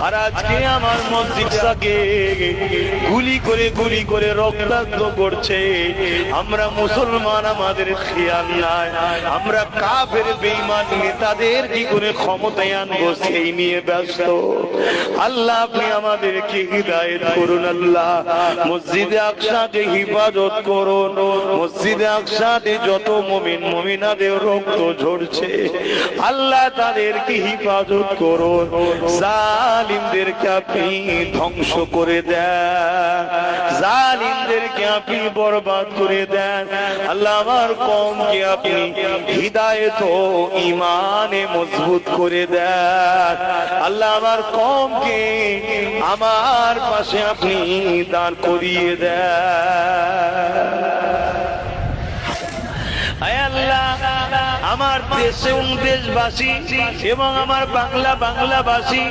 আর আজকে আমার মসজিদটাকে গুলি করে রক্তাক্ত করছে। আমরা মুসলমান, আমাদের খেয়াল নাই, আমরা কাফের বেঈমান নেতাদের কি করে ক্ষমতায় আনবো সেই নিয়ে ব্যস্ত। আল্লাহ আপনি আমাদেরকে হিদায়াত করুন। আল্লাহ মসজিদে আকসাকে হিফাজত করুন। মসজিদে আকসাতে যত মুমিন মুমিনাদের রক্ত ঝরছে আল্লাহ তাদেরকে হিফাজত করুন। জালিমদেরকে আপনি ধ্বংস করে দেন, জালিমদেরকে আপনি বরবাদ করে দেন। আল্লাহ আমার কওমকে আপনি হিদায়াত ও ঈমানে মজবুত করে দেন। আল্লাহ আমার কওমকে আমার পাশে আপনি দাঁড় করিয়ে দেন। আয় আল্লাহ, আমার দেশে দেশবাসী এবং আমার বাংলাবাসী